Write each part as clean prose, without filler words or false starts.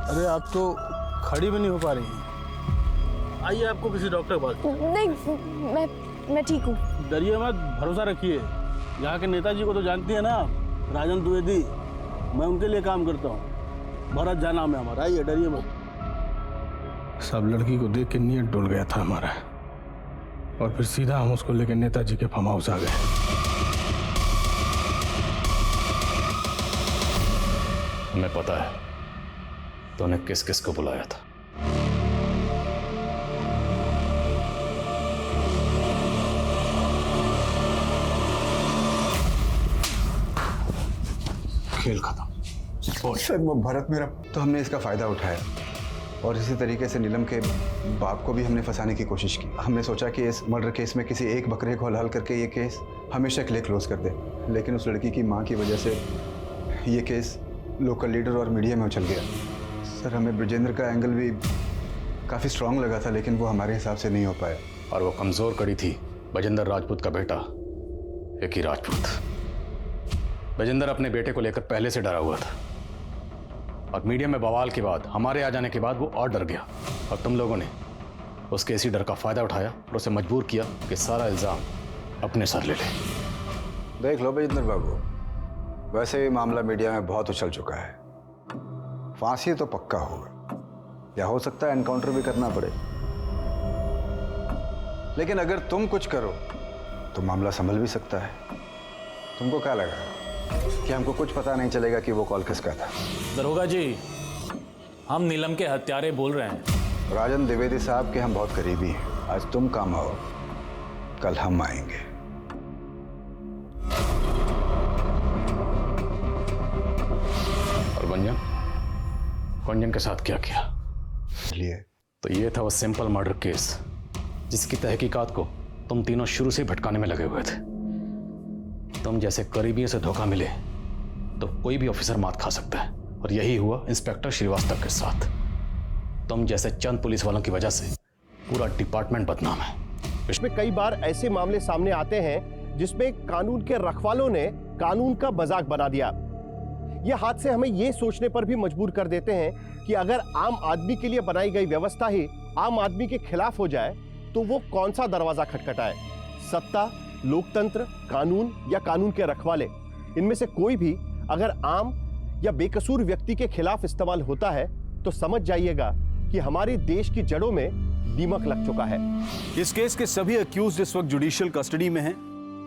अरे आप तो खड़ी भी नहीं हो पा रही हैं। आइए आपको किसी डॉक्टर के पास। नहीं, मैं ठीक हूँ। डरिए मत, भरोसा रखिए। यहाँ के नेताजी को तो जानती है ना आप, राजन द्विवेदी। मैं उनके लिए काम करता हूँ। भरत जा नाम है हमारा। आइए, डरिए मत। सब लड़की को देख के नीयत डोल गया था हमारा, और फिर सीधा हम उसको लेकर नेताजी के फार्म हाउस आ गए। हमें पता है तूने किस किस को बुलाया था। खेल खत्म। सर वो भरत मेरा, तो हमने इसका फायदा उठाया और इसी तरीके से नीलम के बाप को भी हमने फंसाने की कोशिश की। हमने सोचा कि इस मर्डर केस में किसी एक बकरे को हलाल करके ये केस हमेशा के लिए क्लोज कर दे, लेकिन उस लड़की की माँ की वजह से ये केस लोकल लीडर और मीडिया में उछल गया। सर हमें ब्रजेंद्र का एंगल भी काफ़ी स्ट्रांग लगा था, लेकिन वो हमारे हिसाब से नहीं हो पाया। और वो कमजोर कड़ी थी बजेंद्र राजपूत का बेटा विकी राजपूत। बजेंद्र अपने बेटे को लेकर पहले से डरा हुआ था, और मीडिया में बवाल के बाद, हमारे आ जाने के बाद वो और डर गया, और तुम लोगों ने उसके इसी डर का फायदा उठाया और उसे मजबूर किया कि सारा इल्जाम अपने सर ले ले। देख लो बजेंद्र बाबू, वैसे भी मामला मीडिया में बहुत उछल चुका है। फांसी तो पक्का होगा, या हो सकता है एनकाउंटर भी करना पड़े, लेकिन अगर तुम कुछ करो तो मामला संभल भी सकता है। तुमको क्या लगा कि हमको कुछ पता नहीं चलेगा कि वो कॉल किसका था? दरोगा जी, हम नीलम के हत्यारे बोल रहे हैं। राजन द्विवेदी साहब के हम बहुत करीबी हैं। आज तुम काम आओ, कल हम आएंगे। और गुंजन के साथ क्या किया? लिए तो ये था वो सिंपल मर्डर केस जिसकी तहकीकात को तुम तीनों शुरू से भटकाने में लगे हुए थे। तुम जैसे करीबियों से धोखा मिले तो कोई भी ऑफिसर मात खा सकता है, और यही हुआ इंस्पेक्टर श्रीवास्तव के साथ। तुम जैसे चंद पुलिस वालों की वजह से पूरा डिपार्टमेंट बदनाम है। इसमें कई बार ऐसे मामले सामने आते हैं जिसमें कानून के रखवालों ने कानून का मजाक बना दिया। ये हादसे हमें ये सोचने पर भी मजबूर कर देते हैं कि अगर आम आदमी के लिए बनाई गई व्यवस्था ही आम आदमी के खिलाफ हो जाए तो वो कौन सा दरवाजा खटखटाए। सत्ता, लोकतंत्र, कानून या कानून के रखवाले, इनमें से कोई भी अगर आम या बेकसूर व्यक्ति के खिलाफ इस्तेमाल होता है तो समझ जाइएगा कि हमारे देश की जड़ों में दीमक लग चुका है। इस केस के सभी अक्यूज्ड इस वक्त जुडिशियल कस्टडी में हैं,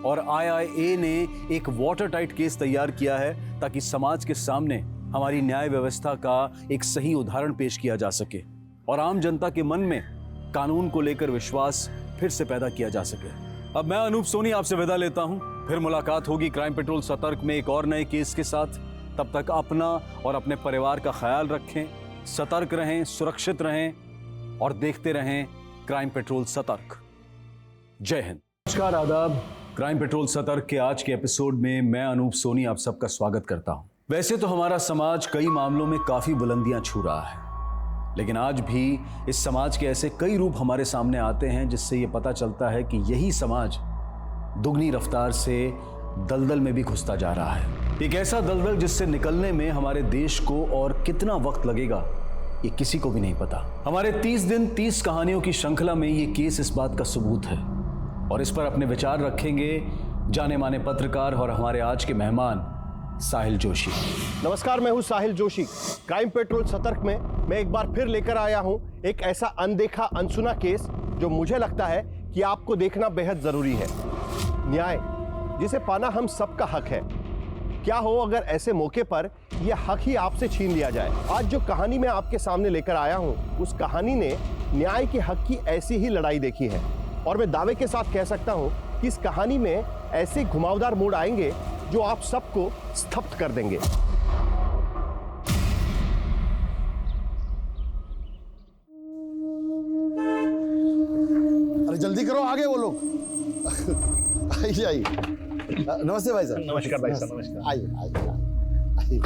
और आईआईए ने एक वाटर टाइट केस तैयार किया है ताकि समाज के सामने हमारी न्याय व्यवस्था का एक सही उदाहरण पेश किया जा सके और आम जनता के मन में कानून को लेकर विश्वास फिर से पैदा किया जा सके। अब मैं अनूप सोनी आपसे विदा लेता हूं, फिर मुलाकात होगी क्राइम पेट्रोल सतर्क में एक और नए केस के साथ। तब तक अपना और अपने परिवार का ख्याल रखें, सतर्क रहें, सुरक्षित रहें और देखते रहें क्राइम पेट्रोल सतर्क। जय हिंद। नमस्कार, आदाब। क्राइम पेट्रोल सतर्क के आज के एपिसोड में मैं अनूप सोनी आप सबका स्वागत करता हूं। वैसे तो हमारा समाज कई मामलों में काफी बुलंदियां छू रहा है, लेकिन आज भी इस समाज के ऐसे कई रूप हमारे सामने आते हैं जिससे ये पता चलता है कि यही समाज दुगनी रफ्तार से दलदल में भी घुसता जा रहा है। एक ऐसा दलदल जिससे निकलने में हमारे देश को और कितना वक्त लगेगा ये किसी को भी नहीं पता। हमारे 30 दिन 30 कहानियों की श्रृंखला में ये केस इस बात का सबूत है, और इस पर अपने विचार रखेंगे जाने माने पत्रकार और हमारे आज के मेहमान साहिल जोशी। नमस्कार, मैं हूं साहिल जोशी। क्राइम पेट्रोल सतर्क में मैं एक बार फिर लेकर आया हूं एक ऐसा अनदेखा अनसुना केस जो मुझे लगता है कि आपको देखना बेहद जरूरी है। न्याय जिसे पाना हम सबका हक है। क्या हो अगर ऐसे मौके पर यह हक ही आपसे छीन लिया जाए। आज जो कहानी मैं आपके सामने लेकर आया हूं उस कहानी ने न्याय के हक की ऐसी ही लड़ाई देखी है, और मैं दावे के साथ कह सकता हूं कि इस कहानी में ऐसे घुमावदार मोड़ आएंगे जो आप सबको स्तब्ध कर देंगे। अरे जल्दी करो, आगे वो लोग। आइए आइए। नमस्ते भाई साहब। नमस्कार भाई साहब। नमस्कार। आइए आइए।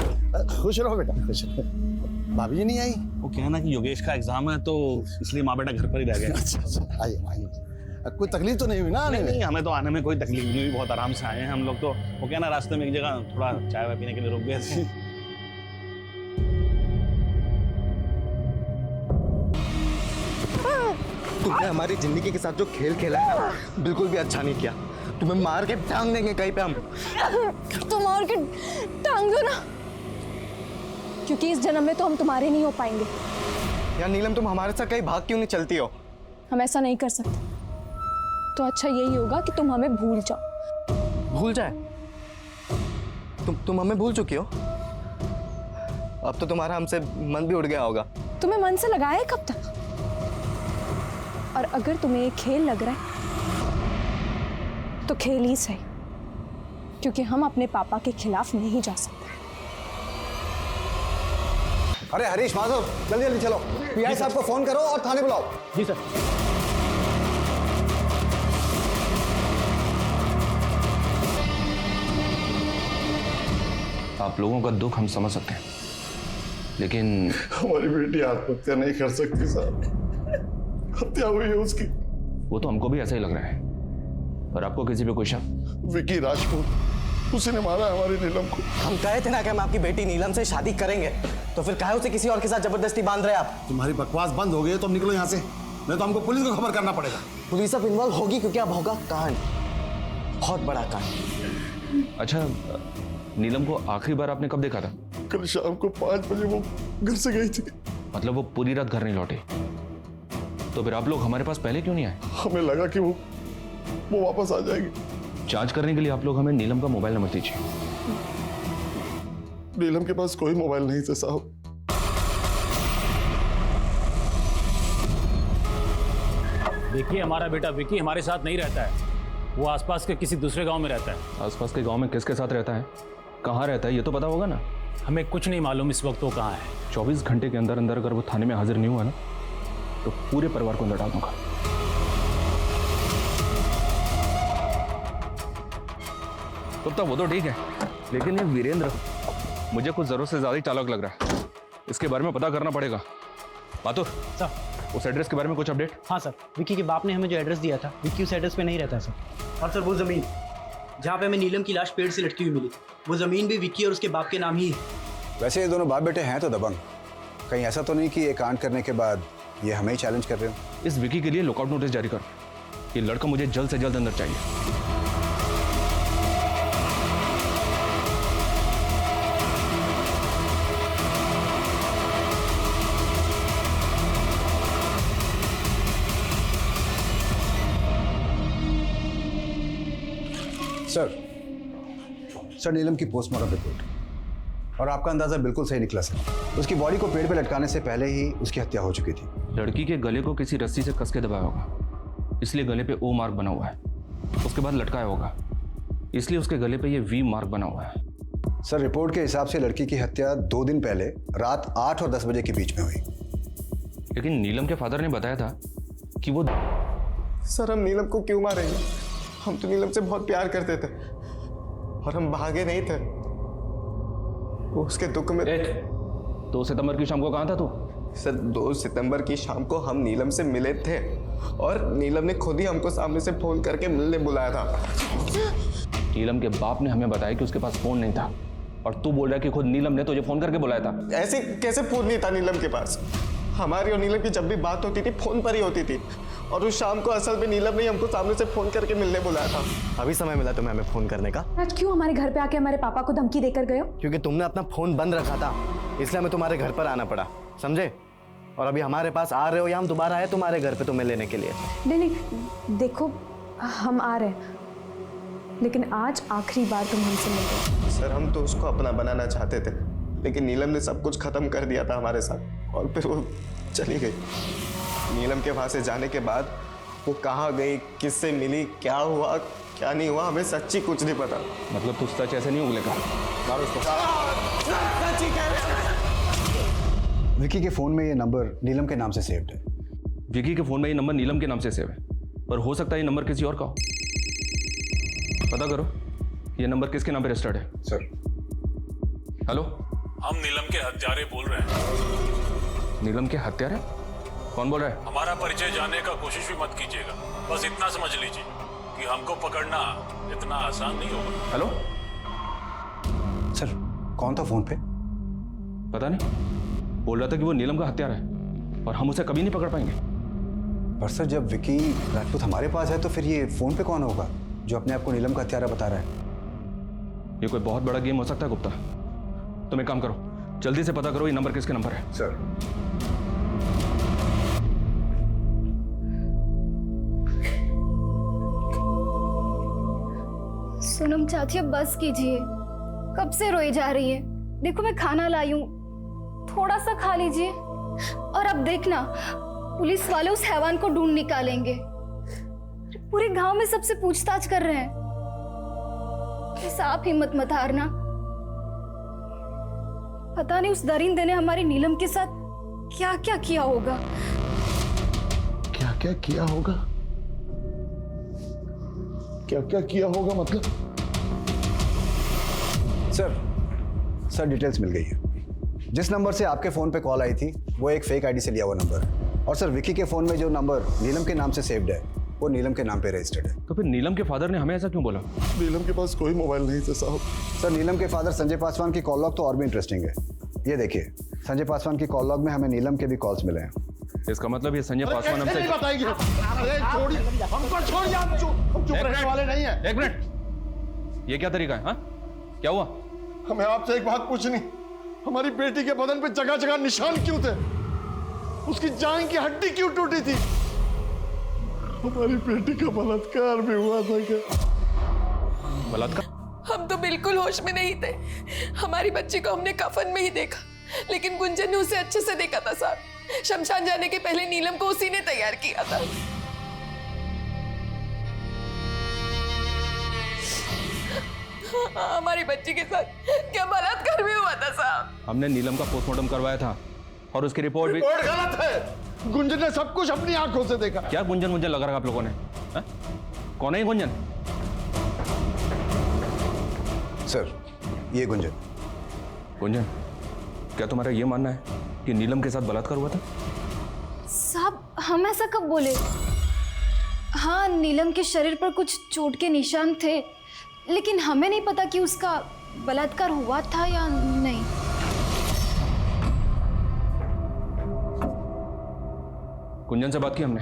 खुश रहो बेटा, खुश रहो। भाभी जी नहीं आई? वो क्या है ना कि योगेश का एग्जाम है तो इसलिए माँ बेटा घर पर ही रह गए। अच्छा, आइए आइए। कोई तकलीफ तो नहीं हुई ना आने में? नहीं, हमें तो आने में कोई तकलीफ नहीं हुई, बहुत आराम से आए हैं हम लोग। तो वो क्या ना, रास्ते में एक जगह थोड़ा चाय वाय पीने के लिए रुक गए थे। तुमने हमारी जिंदगी के साथ जो खेल खेला है ना, बिल्कुल भी अच्छा नहीं किया। तुम्हें मार के टांग देंगे कहीं पे हम। तुम मार के टांग दो ना, क्योंकि इस जन्म में तो हम तुम्हारे नहीं हो पाएंगे। यार नीलम, तुम हमारे साथ कहीं भाग क्यों नहीं चलती हो? हम ऐसा नहीं कर सकते, तो अच्छा यही होगा कि तुम हमें भूल जाओ। भूल जाए? तुम हमें भूल चुकी हो? अब तो तुम्हारा हमसे मन भी उड़ गया होगा। तुम्हें मन से लगाया है कब तक? और अगर तुम्हें ये खेल लग रहा है तो खेल ही सही, क्योंकि हम अपने पापा के खिलाफ नहीं जा सकते। अरे हरीश, माधव, जल्दी जल्दी चलो, पीआई साहब को फोन करो और थाने बुलाओ। जी सर। आप लोगों का दुख हम समझ सकते हैं, लेकिन हमारी बेटी आत्महत्या नहीं कर सकती साहब, हत्या हुई है उसकी। वो तो हमको भी ऐसा ही लग रहा है। और आपको किसी पे कोई शक? विकी राजपूत, उसी ने मारा हमारी नीलम को। हम कहे थे ना कि हम आपकी बेटी नीलम से शादी करेंगे, तो फिर काहे उसे किसी और के साथ जबरदस्ती बांध रहे आप? तुम्हारी बकवास बंद हो गई तो निकलो यहाँ से, नहीं तो हमको पुलिस को खबर करना पड़ेगा। पुलिस अब इन्वॉल्व होगी क्योंकि अब होगा कांड, बहुत बड़ा कांड। अच्छा, नीलम को आखिरी बार आपने कब देखा था? कल शाम को 5 बजे वो घर से गई थी। मतलब वो पूरी रात घर नहीं लौटे? तो फिर आप लोग हमारे पास पहले क्यों नहीं आए? हमें लगा कि वो वापस आ जाएगी। जांच करने के लिए आप लोग हमें नीलम का मोबाइल नंबर दीजिए। नीलम के पास कोई मोबाइल नहीं था साहब। देखिए, हमारा बेटा विकी हमारे साथ नहीं रहता है, वो आसपास के किसी दूसरे गांव में रहता है। आसपास के गांव में किसके साथ रहता है, कहाँ रहता है, ये तो पता होगा ना? हमें कुछ नहीं मालूम इस वक्त वो कहाँ है। 24 घंटे के अंदर अंदर अगर वो थाने में हाजिर नहीं हुआ ना, तो पूरे परिवार को अंदर डाल दूंगा। तो वो तो ठीक है, लेकिन ये वीरेंद्र मुझे कुछ जरूरत से ज्यादा ही चालाक लग रहा है। इसके बारे में पता करना पड़ेगा। माथुर सर, उस एड्रेस के बारे में कुछ अपडेट? हाँ सर, विक्की के बाप ने हमें जो एड्रेस दिया था, विक्की उस एड्रेस पे नहीं रहता सर। और सर, वो ज़मीन जहाँ पे हमें नीलम की लाश पेड़ से लटकी हुई मिली, वो ज़मीन भी विक्की और उसके बाप के नाम ही है। वैसे ये दोनों बाप बेटे हैं तो दबंग, कहीं ऐसा तो नहीं कि ये कांड करने के बाद ये हमें ही चैलेंज कर रहे हो? इस विकी के लिए लुकआउट नोटिस जारी कर। ये लड़का मुझे जल्द से जल्द अंदर चाहिए। सर, नीलम की पोस्टमार्टम रिपोर्ट, और आपका अंदाजा बिल्कुल सही निकला सर। उसकी बॉडी को पेड़ पे लटकाने से पहले ही उसकी हत्या हो चुकी थी। लड़की के गले को किसी रस्सी से कस के दबाया होगा, इसलिए गले पे ओ मार्क बना हुआ है। उसके बाद लटकाया होगा, इसलिए उसके गले पे ये वी मार्क बना हुआ है। सर, रिपोर्ट के हिसाब से लड़की की हत्या 2 दिन पहले रात 8 और 10 बजे के बीच में हुई। लेकिन नीलम के फादर ने बताया था कि वो... सर, हम नीलम को क्यों मारेंगे? हम तो नीलम से बहुत प्यार करते थे और हम भागे नहीं थे। वो उसके दुख में... 2 सितंबर की शाम को कहाँ था तू? सर, 2 सितंबर की शाम को हम नीलम से मिले थे और नीलम ने खुद ही हमको सामने से फोन करके मिलने बुलाया था। नीलम के बाप ने हमें बताया कि उसके पास फोन नहीं था, और तू बोल रहा है कि खुद नीलम ने तुझे फोन करके बुलाया था। ऐसे कैसे फोन नहीं था नीलम के पास? हमारी और नीलम की जब भी बात होती थी फोन पर ही होती थी, और उस शाम को असल में नीलम ने हमको सामने से फोन करके मिलने बुलाया था। अभी समय मिला तुम्हें हमें फोन करने का? आज क्यों हमारे घर पे आके हमारे पापा को धमकी देकर गए हो? क्योंकि तुमने अपना फोन बंद रखा था, इसलिए हमें तुम्हारे घर पर आना पड़ा, समझे? और अभी हमारे पास आ रहे हो या हम दोबारा आए तुम्हारे घर पे तुम्हें लेने के लिए? नहीं, देखो, हम आ रहे हैं, लेकिन आज आखिरी बार तुम हमसे मिल रहे। सर, हम तो उसको अपना बनाना चाहते थे, लेकिन नीलम ने सब कुछ खत्म कर दिया था हमारे साथ, और फिर वो चली गई। नीलम के वहां से जाने के बाद वो कहाँ गई, किससे मिली, क्या हुआ क्या नहीं हुआ, हमें सच्ची कुछ नहीं पता। मतलब तू सच ऐसे नहीं उगलेगा? विकी के फोन में ये नंबर नीलम के नाम से सेव्ड है। विकी के फोन में ये नंबर नीलम के नाम से सेव है, पर हो सकता है ये नंबर किसी और का हो। पता करो ये नंबर किसके नाम पे रजिस्टर्ड है। सर, हेलो, हम नीलम के हत्यारे बोल रहे हैं। नीलम के हत्यारे? कौन बोल रहा है? हमारा परिचय जानने का कोशिश भी मत कीजिएगा, बस इतना समझ लीजिए कि हमको पकड़ना इतना आसान नहीं होगा। हेलो सर, कौन था फोन पे? पता नहीं, बोल रहा था कि वो नीलम का हत्यारा है और हम उसे कभी नहीं पकड़ पाएंगे। पर सर जब विकी राजपूत हमारे पास है तो फिर ये फ़ोन पे कौन होगा जो अपने आप को नीलम का हत्यारा बता रहा है? ये कोई बहुत बड़ा गेम हो सकता है गुप्ता। तुम एक काम करो, जल्दी से पता करो ये नंबर किसके नंबर है। सर सोनम चाची अब बस कीजिए, कब से रोई जा रही है। देखो मैं खाना लाई हूँ, थोड़ा सा खा लीजिए। और अब देखना पुलिस वाले उस हैवान को ढूंढ निकालेंगे। पूरे गांव में सबसे पूछताछ कर रहे हैं। बस आप हिम्मत मत हारना। पता नहीं उस दरिंदे ने हमारी नीलम के साथ क्या क्या किया होगा। क्या क्या किया होगा? क्या क्या किया होगा मतलब? सर डिटेल्स मिल गई है। जिस नंबर से आपके फ़ोन पे कॉल आई थी वो एक फेक आईडी से लिया हुआ नंबर है। और सर विकी के फ़ोन में जो नंबर नीलम के नाम से सेव्ड है वो नीलम के नाम पे रजिस्टर्ड है। तो फिर नीलम के फादर ने हमें ऐसा क्यों बोला? नीलम के पास कोई मोबाइल नहीं था साहब। सर नीलम के फादर संजय पासवान की कॉल लॉग तो और भी इंटरेस्टिंग है। ये देखिए, संजय पासवान की कॉल लॉग में हमें नीलम के भी कॉल्स मिले हैं। इसका मतलब ये संजय पासवान हमसे नहीं बताएंगे। अरे छोड़िए, हमको छोड़िए, हम चुप रहने वाले नहीं हैं। एक मिनट, ये क्या तरीका है? हाँ, क्या हुआ? हमें आपसे एक बात पूछनी, हमारी बेटी के बदन पे जगह जगह निशान क्यों थे? उसकी जान की हड्डी क्यों टूटी थी? हमारी बेटी का बलात्कार भी हुआ था क्या? बलात्कार? हम तो बिल्कुल होश में नहीं थे। हमारी बच्ची को हमने कफन में ही देखा, लेकिन गुंजन ने उसे अच्छे से देखा था साहब। शमशान जाने के पहले नीलम को उसी ने तैयार किया था। हमारी बच्ची के साथ क्या बलात्कार भी हुआ था साहब? हमने नीलम का पोस्टमार्टम करवाया था और उसकी रिपोर्ट भी गलत है। गुंजन ने सब कुछ अपनी आंखों से देखा। क्या गुंजन लगा रखा आप लोगों ने? हा? कौन है ये गुंजन? सर ये गुंजन। क्या तुम्हारा ये मानना है कि नीलम के साथ बलात्कार हुआ था? साहब हम ऐसा कब बोले? हाँ नीलम के शरीर पर कुछ चोट के निशान थे, लेकिन हमें नहीं पता कि उसका बलात्कार हुआ था या नहीं। गुंजन से बात की हमने,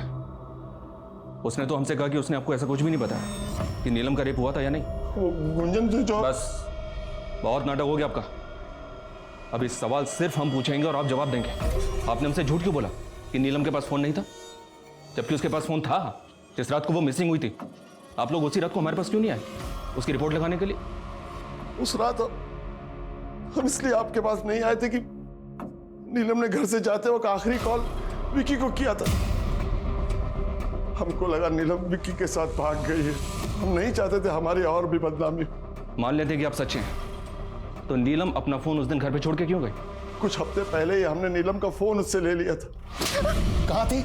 उसने तो हमसे कहा कि उसने आपको ऐसा कुछ भी नहीं बताया कि नीलम का रेप हुआ था या नहीं। गुंजन से जो बस बहुत नाटक हो गया आपका। अब इस सवाल सिर्फ हम पूछेंगे और आप जवाब देंगे। आपने हमसे झूठ क्यों बोला कि नीलम के पास फोन नहीं था, जबकि उसके पास फोन था जिस रात को वो मिसिंग हुई थी? आप लोग उसी रात को हमारे पास क्यों नहीं आए उसकी रिपोर्ट लगाने के लिए? उस रात हम इसलिए आपके पास नहीं आए थे कि नीलम ने घर से जाते वक्त आखिरी कॉल विकी को किया था। हमको लगा नीलम विकी के साथ भाग गई है। हम नहीं चाहते थे हमारी और भी बदनामी। मान लेते कि आप सच्चे हैं, तो नीलम अपना फोन उस दिन घर पे छोड़ के क्यों गई? कुछ हफ्ते पहले ही हमने नीलम का फोन उससे ले लिया था। कहाँ थी?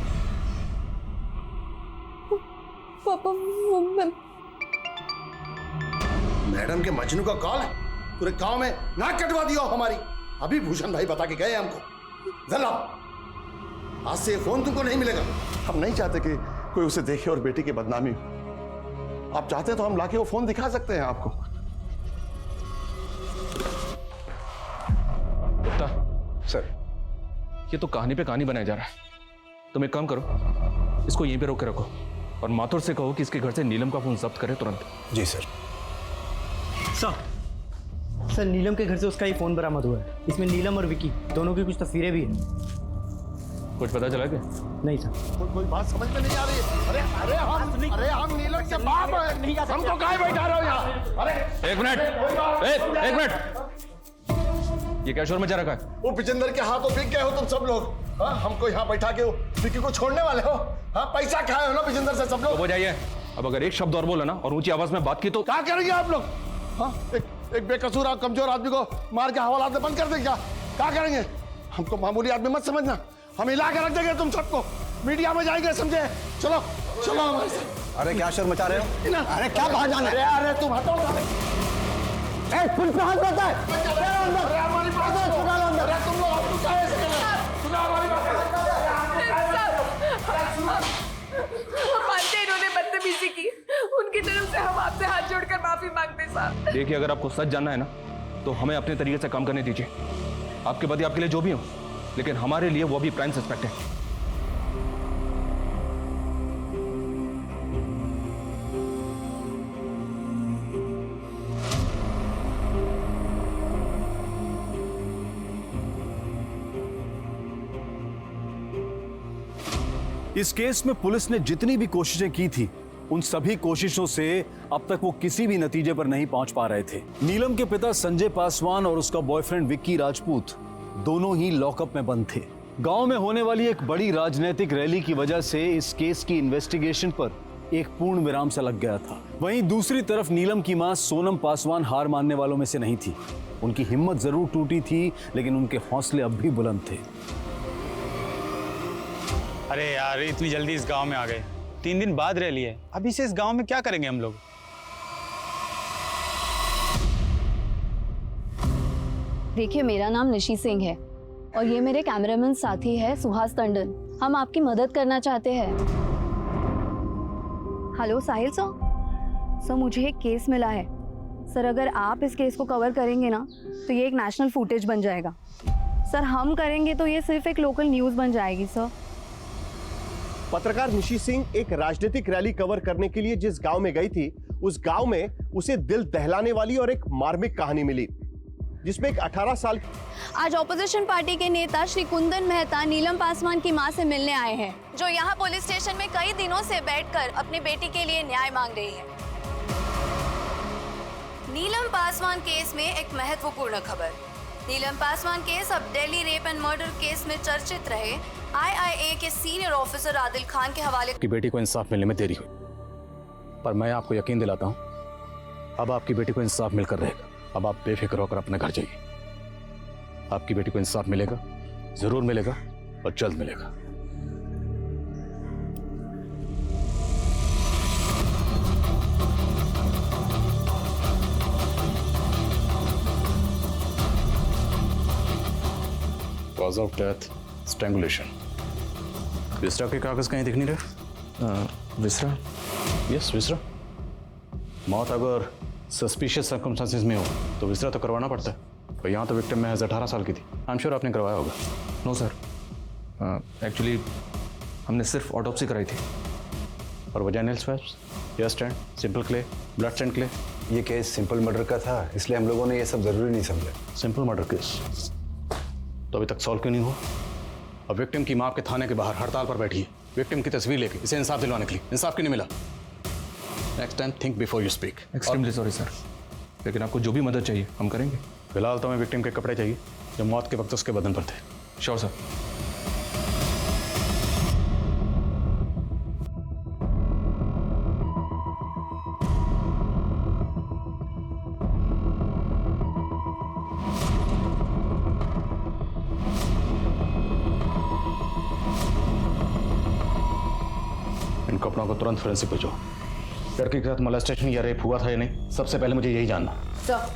पापा मैडम के मजनू का कॉल है। पूरे गांव में नाक कटवा दिया हमारी। अभी भूषण भाई बता के गए हमको। जरा आज से फोन तुमको नहीं मिलेगा। हम नहीं चाहते कि कोई उसे देखे और बेटी की बदनामी हो। आप चाहते तो हम लाके वो फोन दिखा सकते हैं आपको। गुप्ता सर ये तो कहानी पे कहानी बनाया जा रहा है। तुम एक काम करो, इसको यहीं पे रोक के रखो और माथुर से कहो कि इसके घर से नीलम का फोन जब्त करे तुरंत। जी सर। सर नीलम के घर से उसका ही फोन बरामद हुआ है। इसमें नीलम और विकी दोनों की कुछ तस्वीरें भी हैं। कुछ पता चला क्या? नहीं सर। कोई बात समझ में नहीं आ रही है। अरे हम नीलम के बाप हैं। हमको काहे बैठा रहे हो यहाँ? अरे एक मिनट, ये क्या शोर मचा रखा है? वो विजेंद्र के हाथों बिक गए हो तुम सब लोग। हाँ हमको यहाँ बैठा के विकी को छोड़ने वाले हो? हाँ पैसा खाए हो ना विजेंद्र से सब लोग। हो जाइए। अब अगर एक शब्द और बोला ना और ऊंची आवाज में बात की तो क्या करेंगे आप लोग? हाँ एक बेकसूर और कमजोर आदमी को मार के हवालात में बंद कर देंगे क्या करेंगे? हमको मामूली आदमी मत समझना। हम हिला के रख देंगे तुम सबको। मीडिया में जाएंगे समझे? चलो चलो हमारे साथ। अरे क्या शोर मचा रहे हो? अरे क्या बाहर जाना है? अरे तुम हटो। पुलिस पे हाथ रहता है। अरे हमारी बात सुनो। अरे तुम लोग हमको काहे ऐसे कर रहे हो? सुनो हमारी बात। हम मानते हैं इन्होंने बदतमीजी की। उनकी तरफ से हम आपसे हाथ जोड़कर माफी मांगते साहब। देखिए, अगर आपको सच जानना है ना तो हमें अपने तरीके से काम करने दीजिए। आपके पति आपके लिए जो भी हो, लेकिन हमारे लिए वो भी प्राइम सस्पेक्ट है। इस केस में पुलिस ने जितनी भी कोशिशें की थी, उन सभी कोशिशों से अब तक वो किसी भी नतीजे पर नहीं पहुंच पा रहे थे। नीलम के पिता संजय पासवान और उसका बॉयफ्रेंड विक्की राजपूत दोनों ही लॉकअप में बंद थे। गांव में होने वाली एक बड़ी राजनीतिक रैली की वजह से इस केस की इन्वेस्टिगेशन पर एक पूर्ण विराम सा लग गया था। वहीं दूसरी तरफ नीलम की मां सोनम पासवान हार मानने वालों में से नहीं थी। उनकी हिम्मत जरूर टूटी थी, लेकिन उनके हौसले अब भी बुलंद थे। अरे यार, इतनी जल्दी इस गांव में आ गए। 3 दिन बाद रैली है, अभी से इस गांव में क्या करेंगे हम लोग? देखिए, मेरा नाम निशी सिंह है और ये मेरे कैमरामैन साथी है सुहास टंडन। हम आपकी मदद करना चाहते हैं। हेलो साहिल सर, मुझे एक केस मिला है सर। अगर आप इस केस को कवर करेंगे ना तो ये एक नेशनल फुटेज बन जाएगा सर। हम करेंगे तो ये सिर्फ एक लोकल न्यूज़ बन जाएगी सर। पत्रकार निशी सिंह एक राजनीतिक रैली कवर करने के लिए जिस गांव में गई थी, उस गांव में उसे दिल दहलाने वाली और एक मार्मिक कहानी मिली, जिसमें एक 18 साल आज ऑपोजिशन पार्टी के नेता श्री कुंदन मेहता नीलम पासवान की मां से मिलने आए हैं, जो यहाँ पुलिस स्टेशन में कई दिनों से बैठकर अपनी बेटी के लिए न्याय मांग रही है। नीलम पासवान केस में एक महत्वपूर्ण खबर। नीलम पासवान केस अब Delhi rape and murder case में चर्चित रहे IIA के सीनियर ऑफिसर आदिल खान के हवाले। आपकी बेटी को इंसाफ मिलने में देरी हुई, पर मैं आपको यकीन दिलाता हूं, अब आपकी बेटी को इंसाफ मिलकर रहेगा। अब आप बेफिक्र होकर अपने घर जाइए। आपकी बेटी को इंसाफ मिलेगा, जरूर मिलेगा और जल्द मिलेगा। Cause of death strangulation. Viscera के कागज कहीं दिख नहीं रहे। विसरा? Yes, viscera. मौत अगर सस्पिशियस सर्कमस्टांसेस में हो तो विसरा तो करवाना पड़ता है। और यहाँ तो विक्टिम महज 18 साल की थी। आई एम श्योर आपने करवाया होगा। नो सर, एक्चुअली हमने सिर्फ ऑटोप्सी कराई थी। और vaginal swabs, hair stand, simple clay, blood stand clay? ये केस सिंपल मर्डर का था, इसलिए हम लोगों ने ये सब जरूरी नहीं समझा। सिंपल मर्डर केस तो अभी तक सॉल्व क्यों नहीं हुआ? और विक्टिम की मां के थाने के बाहर हड़ताल पर बैठी है, विक्टिम की तस्वीर लेके इसे इंसाफ दिलवाने के लिए। इंसाफ क्यों नहीं मिला? Next time think before you speak. Extremely sorry sir, लेकिन आपको जो भी मदद चाहिए हम करेंगे। फिलहाल तो हमें विक्टिम के कपड़े चाहिए जो मौत के वक्त उसके बदन पर थे। Sure sir. इन कपड़ों को तुरंत फोरेंसिक भेजो। लड़की के साथ मोलेस्टेशन या रेप हुआ था या नहीं, सबसे पहले मुझे यही जानना। सर,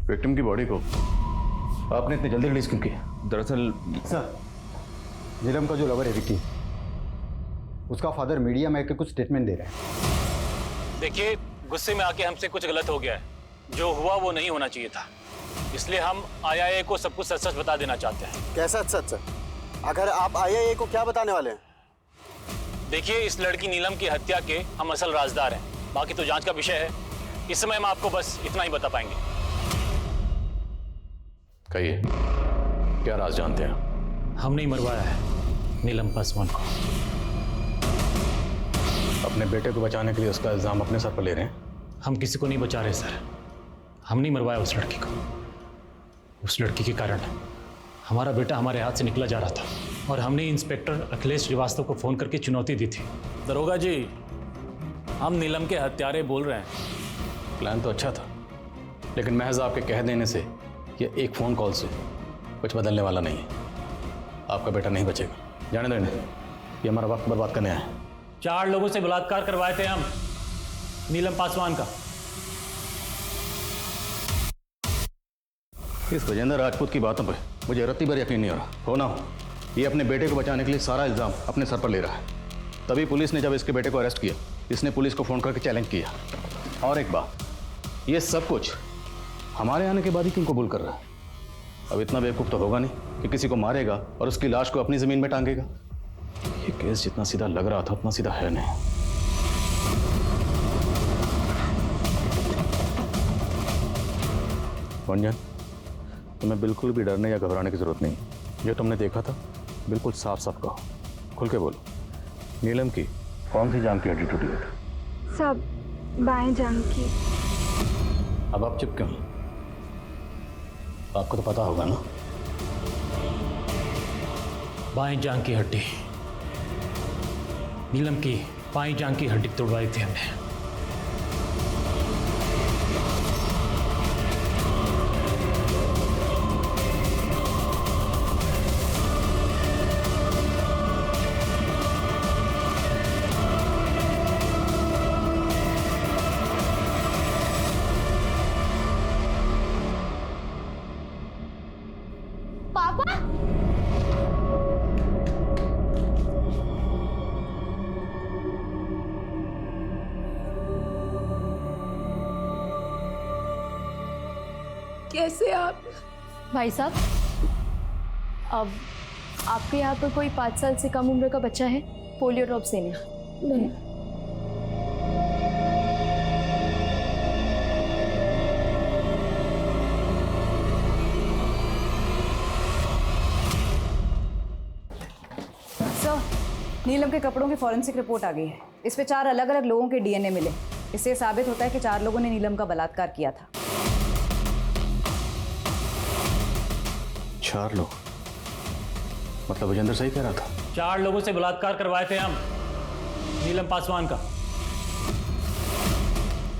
विक्टिम की बॉडी को आपने इतनी जल्दी रिलीज क्यों किया? दरअसल सर, नीलम का जो लवर है विक्की, उसका फादर मीडिया में आके कुछ स्टेटमेंट दे रहा है। देखिए, गुस्से में आके हमसे कुछ गलत हो गया है। जो हुआ वो नहीं होना चाहिए था, इसलिए हम IIA को सब कुछ सच सच बता देना चाहते हैं। कैसा सच सच? आखिर आप IIA को क्या बताने वाले हैं? देखिए, इस लड़की नीलम की हत्या के हम असल राजदार हैं। बाकी तो जांच का विषय है। इस समय हम आपको बस इतना ही बता पाएंगे। कहिए, क्या राज जानते हैं? हमने ही मरवाया है नीलम पासवान को। अपने बेटे को बचाने के लिए उसका इल्जाम अपने सर पर ले रहे हैं? हम किसी को नहीं बचा रहे सर। हम नहीं मरवाया उस लड़की को। उस लड़की के कारण हमारा बेटा हमारे हाथ से निकला जा रहा था और हमने इंस्पेक्टर अखिलेश श्रीवास्तव को फोन करके चुनौती दी थी। दरोगा जी, हम नीलम के हत्यारे बोल रहे हैं। प्लान तो अच्छा था, लेकिन महज आपके कह देने से या एक फ़ोन कॉल से कुछ बदलने वाला नहीं है। आपका बेटा नहीं बचेगा। जाने दो इन्हें, ये हमारा वक्त बर्बाद करने आया है। 4 लोगों से बलात्कार करवाए थे हम नीलम पासवान का। इस गजेंद्र राजपूत की बातों पे मुझे रत्ती भर यकीन नहीं हो रहा। हो ना हो, ये अपने बेटे को बचाने के लिए सारा इल्ज़ाम अपने सर पर ले रहा है। तभी पुलिस ने जब इसके बेटे को अरेस्ट किया, इसने पुलिस को फ़ोन करके चैलेंज किया। और एक बात, ये सब कुछ हमारे आने के बाद ही क्यों कबूल कर रहा है? अब इतना बेवकूफ़ तो होगा नहीं कि किसी को मारेगा और उसकी लाश को अपनी ज़मीन में टांगेगा। ये केस जितना सीधा लग रहा था उतना सीधा है नहीं। गुंजन, तुम्हें बिल्कुल भी डरने या घबराने की जरूरत नहीं। जो तुमने देखा था बिल्कुल साफ साफ कहो। खुल के बोलो, नीलम की कौन सी जांघ की हड्डी टूटी है? सब बाएं जांघ की। अब आप चुप क्यों? आपको तो पता होगा ना। बाएं जांघ की हड्डी, नीलम की बाएं जांघ की हड्डी तोड़वाई थी हमने। पापा कैसे आप? भाई साहब, अब आपके यहाँ पर कोई 5 साल से कम उम्र का बच्चा है पोलियो ड्रॉप देने? नहीं। सर, नीलम के कपड़ों की फॉरेंसिक रिपोर्ट आ गई है। इस पे 4 अलग अलग लोगों के डीएनए मिले। इससे साबित होता है कि 4 लोगों ने नीलम का बलात्कार किया था। 4 लोग? मतलब विजेंद्र सही कह रहा था? 4 लोगों से बलात्कार करवाए थे हम नीलम पासवान का।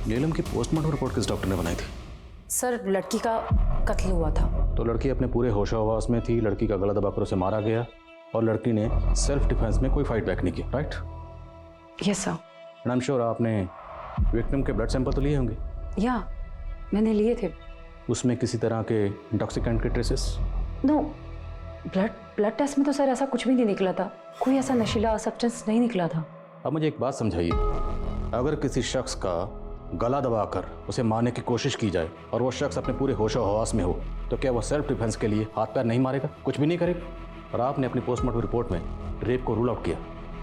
नीलम की पोस्टमार्टम रिपोर्ट किस डॉक्टर ने बनाई थी? सर, लड़की का कत्ल हुआ था। तो लड़की अपने पूरे होशाहवास में थी, लड़की का गला दबाकर उसे मारा गया और लड़की ने सेल्फ डिफेंस में कोई फाइट बैक नहीं किया, right? Yes sir. And I am sure आपने विक्टिम के ब्लड सैंपल तो लिए होंगे? या मैंने लिए थे। उसमें किसी तरह के इंटॉक्सिकेंट के ट्रेसेस? नो, ब्लड टेस्ट में तो सर ऐसा कुछ भी नहीं निकला था। कोई ऐसा नशीला सब्सटेंस नहीं निकला था। अब मुझे एक बात समझाइए, अगर किसी शख्स का गला दबाकर उसे मारने की कोशिश की जाए और वो शख्स अपने पूरे होशो हवास में हो, तो क्या वो सेल्फ डिफेंस के लिए हाथ पैर नहीं मारेगा, कुछ भी नहीं करेगा? और आपने अपनी पोस्टमार्टम रिपोर्ट में रेप को रूल आउट किया,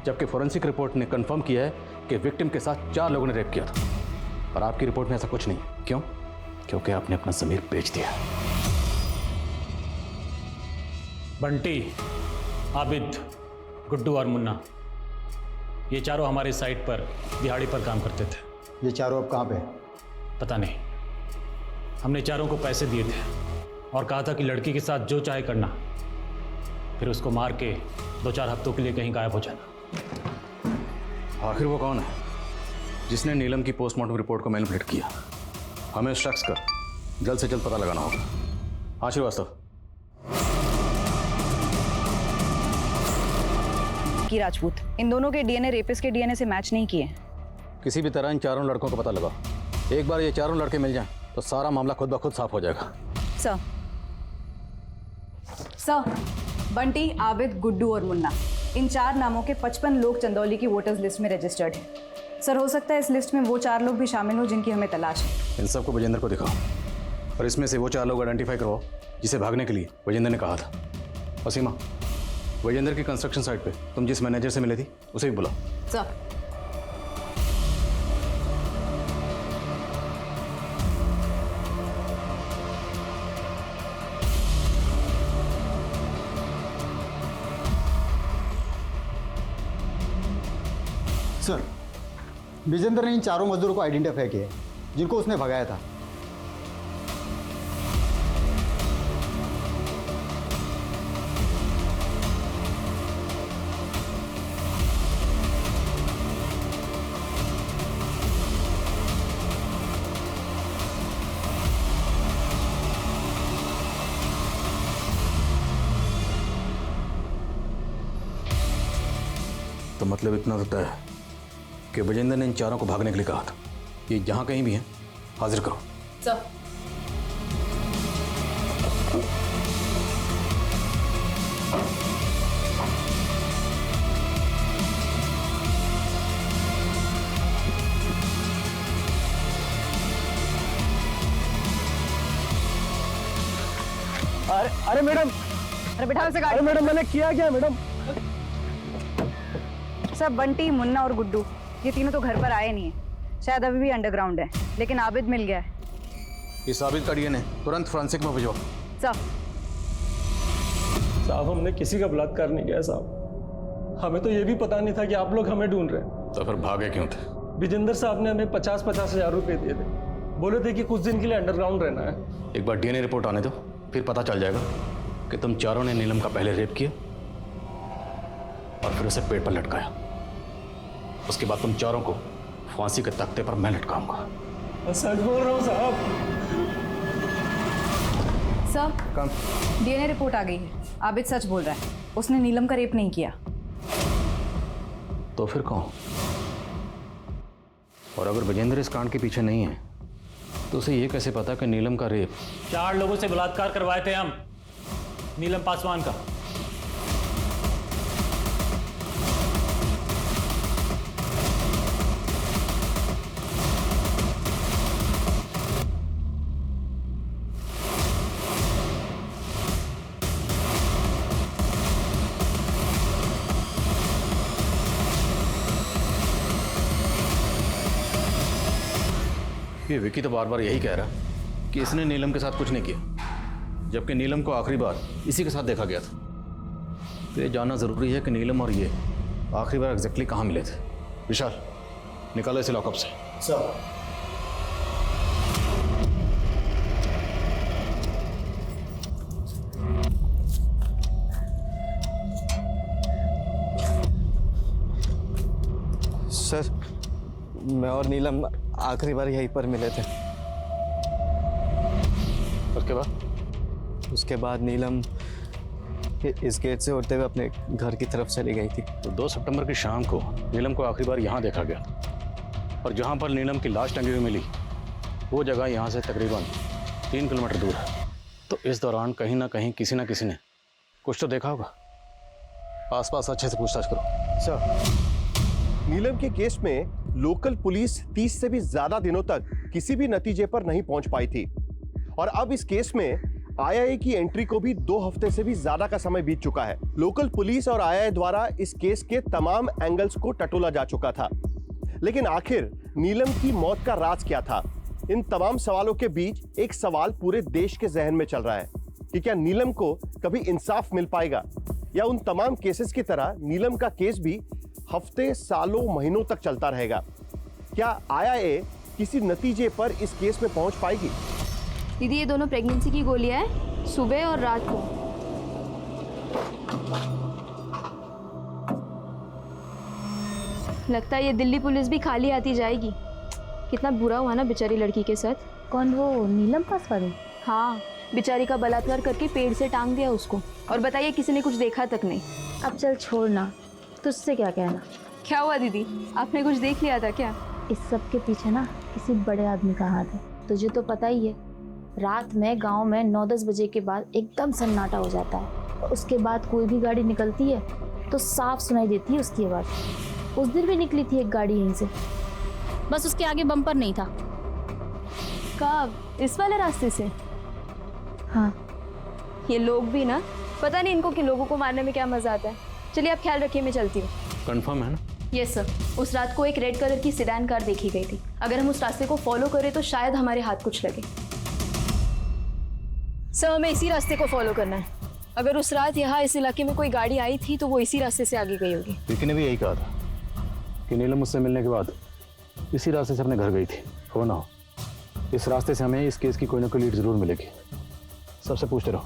जबकि फोरेंसिक रिपोर्ट ने कंफर्म किया है कि विक्टिम के साथ 4 लोगों ने रेप किया था। और आपकी रिपोर्ट में ऐसा कुछ नहीं। क्यों? क्योंकि आपने अपना ज़मीर बेच दिया। बंटी, आबिद, गुड्डू और मुन्ना, ये चारों हमारी साइट पर दिहाड़ी पर काम करते थे। ये चारों अब कहाँ पे? पता नहीं। हमने चारों को पैसे दिए थे और कहा था कि लड़की के साथ जो चाहे करना, फिर उसको मार के 2-4 हफ्तों के लिए कहीं गायब हो जाना। आखिर वो कौन है जिसने नीलम की पोस्टमार्टम रिपोर्ट को मैनिपुलेट किया? हमें उस शख्स का जल्द से जल्द पता लगाना होगा। हाँ श्रीवास्तव। की राजपूत, इन दोनों के डीएनए रेपिस्ट के डीएनए से मैच नहीं किए। किसी भी तरह इन चारों लड़कों का पता लगाओ। एक बार ये चारों लड़के मिल जाएं तो सारा मामला खुद ब खुद साफ हो जाएगा। सर, बंटी, आबिद, गुड्डू और मुन्ना, इन 4 नामों के 55 लोग चंदौली की वोटर्स लिस्ट में रजिस्टर्ड हैं। सर, हो सकता है इस लिस्ट में वो 4 लोग भी शामिल हो जिनकी हमें तलाश है। इन सबको विजेंद्र को दिखाओ और इसमें से वो 4 लोग आइडेंटिफाई करवाओ जिसे भागने के लिए विजेंद्र ने कहा था। असीमा, विजेंद्र की कंस्ट्रक्शन साइट पे तुम जिस मैनेजर से मिले थी उसे भी बुलाओ। सर। सर, विजेंद्र ने इन चारों मजदूरों को आइडेंटिफाई किया जिनको उसने भगाया था। तो मतलब इतना तो तय है कि विजेंद्र ने इन चारों को भागने के लिए कहा था। ये जहां कहीं भी हैं, हाजिर करो। सर। अरे मैडम, अरे बिठाओ से गाड़ी। अरे मैडम, मैंने किया क्या मैडम? सर, बंटी, मुन्ना और गुड्डू, ये तीनों तो घर पर आए नहीं है। शायद अभी भी अंडरग्राउंड है, लेकिन आबिद मिल गया है। इस आबिद का डीएनए तुरंत फोरेंसिक में भिजवाओ। सर। साहब, हमने किसी का बलात्कार नहीं किया साहब। हमें तो ये भी पता नहीं था कि आप लोग हमें ढूंढ रहे हैं। तो फिर भागे क्यों थे? विजेंद्र साहब ने हमें 50-50 हजार रुपए दिए थे, बोले थे कि कुछ दिन के लिए अंडरग्राउंड रहना है। एक बार डीएनए रिपोर्ट आने दो, फिर पता चल जाएगा कि तुम चारों ने नीलम का पहले रेप किया और फिर उसे पेट पर लटकाया। उसके बाद तुम चारों को फांसी के तख्ते पर मैं लटकाऊंगा। सच बोल रहा हूँ साहब। सर, डीएनए रिपोर्ट आ गई है। आबिद सच बोल रहा है, उसने नीलम का रेप नहीं किया। तो फिर कौन? और अगर विजेंद्र इस कांड के पीछे नहीं है तो उसे ये कैसे पता कि नीलम का रेप? 4 लोगों से बलात्कार करवाए थे हम नीलम पासवान का। ये विकी तो बार बार यही कह रहा कि इसने नीलम के साथ कुछ नहीं किया, जबकि नीलम को आखिरी बार इसी के साथ देखा गया था। तो ये जानना जरूरी है कि नीलम और ये आखिरी बार एग्जैक्टली कहाँ मिले थे। विशाल, निकालो इसे लॉकअप से। सर। सर, मैं और नीलम आखिरी बार यहीं पर मिले थे। उसके बाद नीलम इस गेट से उड़ते हुए अपने घर की तरफ चली गई थी। तो 2 सितंबर की शाम को नीलम को आखिरी बार यहाँ देखा गया और जहाँ पर नीलम की लाश टंगी हुई मिली वो जगह यहाँ से तकरीबन 3 किलोमीटर दूर है। तो इस दौरान कहीं ना कहीं किसी न किसी ने कुछ तो देखा होगा। आसपास अच्छे से पूछताछ करो। सर, नीलम के केस में लोकल पुलिस 30 से भी ज्यादा दिनों तक किसी भी नतीजे पर नहीं पहुंच पाई थी और अब इस केस में आईआईए की एंट्री को भी 2 हफ्ते से भी ज्यादा का समय बीत चुका है। लोकल पुलिस और आईआईए द्वारा इस केस के तमाम एंगल्स को टटोला जा चुका था, लेकिन आखिर नीलम की मौत का राज क्या था? इन तमाम सवालों के बीच एक सवाल पूरे देश के जहन में चल रहा है कि क्या नीलम को कभी इंसाफ मिल पाएगा या उन तमाम केसेस की तरह नीलम का केस भी हफ्ते, सालों, महीनों तक चलता रहेगा? क्या आईआईए किसी नतीजे पर इस केस में पहुंच पाएगी? दीदी, ये दोनों प्रेगनेंसी की गोलियां हैं, सुबह और रात को। लगता है ये दिल्ली पुलिस भी खाली आती जाएगी। कितना बुरा हुआ ना बेचारी लड़की के साथ। कौन, वो नीलम पासवान? हाँ, बेचारी का बलात्कार करके पेड़ से टांग दिया उसको, और बताइए किसी ने कुछ देखा तक नहीं। अब चल छोड़ना, तुझसे क्या कहना। क्या हुआ दीदी, आपने कुछ देख लिया था क्या? इस सब के पीछे ना किसी बड़े आदमी का हाथ है, तुझे तो पता ही है। रात में गांव में 9-10 बजे के बाद एकदम सन्नाटा हो जाता है। उसके बाद कोई भी गाड़ी निकलती है तो साफ सुनाई देती है उसकी आवाज़। उस दिन भी निकली थी एक गाड़ी यहीं से, बस उसके आगे बम्पर नहीं था। कब? इस वाले रास्ते से? हाँ। ये लोग भी ना, पता नहीं इनको कि लोगों को मारने में क्या मजा आता है। चलिए आप ख्याल रखिए, मैं चलती हूँ। कंफर्म है ना? यस सर, उस रात को एक रेड कलर की सेडान कार देखी गई थी। अगर हम उस रास्ते को फॉलो करें तो शायद हमारे हाथ कुछ लगे। सर, हमें इसी रास्ते को फॉलो करना है। अगर उस रात यहाँ इस इलाके में कोई गाड़ी आई थी तो वो इसी रास्ते से आगे गई होगी। विकी ने भी यही कहा था कि नीलम मुझसे मिलने के बाद इसी रास्ते से अपने घर गई थी। हो ना हो, इस रास्ते से हमें इस केस की कोई ना कोई लीड जरूर मिलेगी। सबसे पूछते रहो।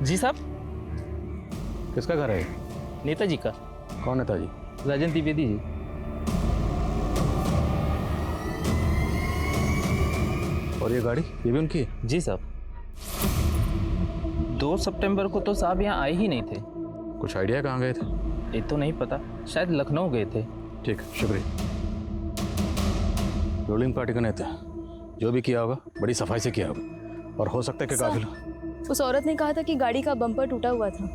जी साहब। किसका घर है? नेताजी का। कौन नेताजी? राजन द्विवेदी जी। और ये गाड़ी, ये भी उनकी है? जी साहब। 2 सितंबर को तो साहब यहाँ आए ही नहीं थे। कुछ आइडिया कहाँ गए थे? ये तो नहीं पता, शायद लखनऊ गए थे। ठीक, शुक्रिया। रोलिंग पार्टी का नेता जो भी किया होगा बड़ी सफाई से किया होगा, और हो सकता है कि काफिला। उस औरत ने कहा था कि गाड़ी का बम्पर टूटा हुआ था,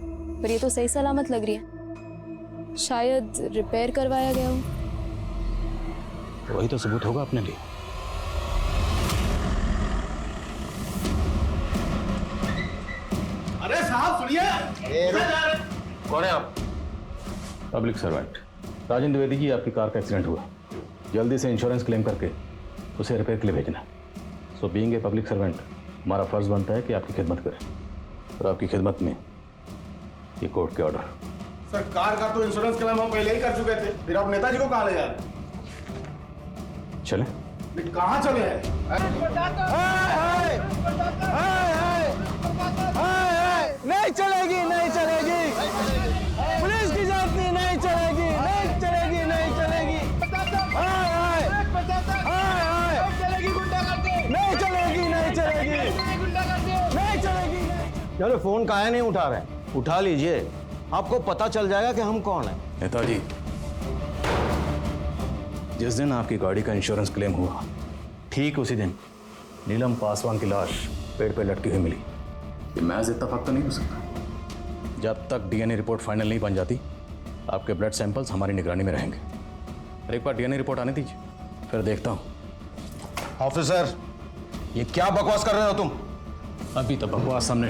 पर ये तो सही सलामत लग रही है। शायद रिपेयर करवाया गया हो। वही तो सबूत होगा अपने लिए। अरे साहब सुनिए, कौन है आप? पब्लिक सर्वेंट राजन द्विवेदी जी, आपकी कार का एक्सीडेंट हुआ, जल्दी से इंश्योरेंस क्लेम करके उसे रिपेयर के लिए भेजना। So being a public servant हमारा फर्ज बनता है कि आपकी खिदमत करें, और आपकी खिदमत में ये कोर्ट के ऑर्डर। सर कार का तो इंश्योरेंस क्लेम हम पहले ही कर चुके थे, फिर आप नेताजी को कहाँ ले जा रहे हैं? चलें? कहाँ चले हैं? नहीं चलेगी, नहीं चलेगी, पुलिस की जाती नहीं चलेगी, नहीं चलेगी, नहीं चलेगी, नहीं चलेगी, नहीं चलेगी, नहीं चलेगी। चलो फोन काहे नहीं उठा रहे? उठा लीजिए, आपको पता चल जाएगा कि हम कौन हैं। नेताजी, जिस दिन आपकी गाड़ी का इंश्योरेंस क्लेम हुआ, ठीक उसी दिन नीलम पासवान की लाश पेड़ पे लटकी हुई मिली। ये महज इत्तेफाक तो नहीं हो सकता। जब तक डीएनए रिपोर्ट फाइनल नहीं बन जाती, आपके ब्लड सैंपल्स हमारी निगरानी में रहेंगे। और एक बार डीएनए रिपोर्ट आने दीजिए, फिर देखता हूँ। ऑफिसर, ये क्या बकवास कर रहे हो तुम? अभी तो बकवास सामने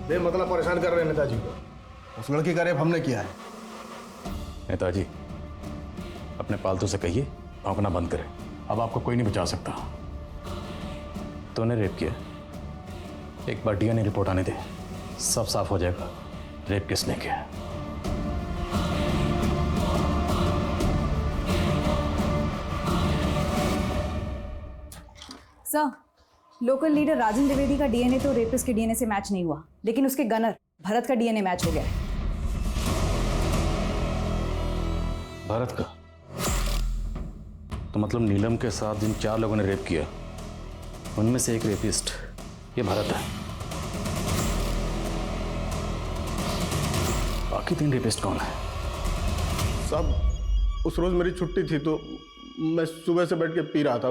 बेमतलब परेशान कर रहे हैं नेताजी को। उस लड़की का रेप हमने किया है। नेताजी, अपने पालतू से कहिए भौंकना बंद करें। अब आपको कोई नहीं बचा सकता। तूने रेप किया, एक बार डीएनए रिपोर्ट आने दे, सब साफ हो जाएगा रेप किसने किया। सर, लोकल लीडर राजन द्विवेदी का डीएनए तो रेपिस्ट के डीएनए से मैच नहीं हुआ, लेकिन उसके गनर भरत का डीएनए मैच हो गया है। भारत का? तो मतलब नीलम के साथ जिन 4 लोगों ने रेप किया, उनमें से एक रेपिस्ट ये भारत है। बाकी 3 रेपिस्ट कौन है? सब उस रोज मेरी छुट्टी थी तो मैं सुबह से बैठ के पी रहा था।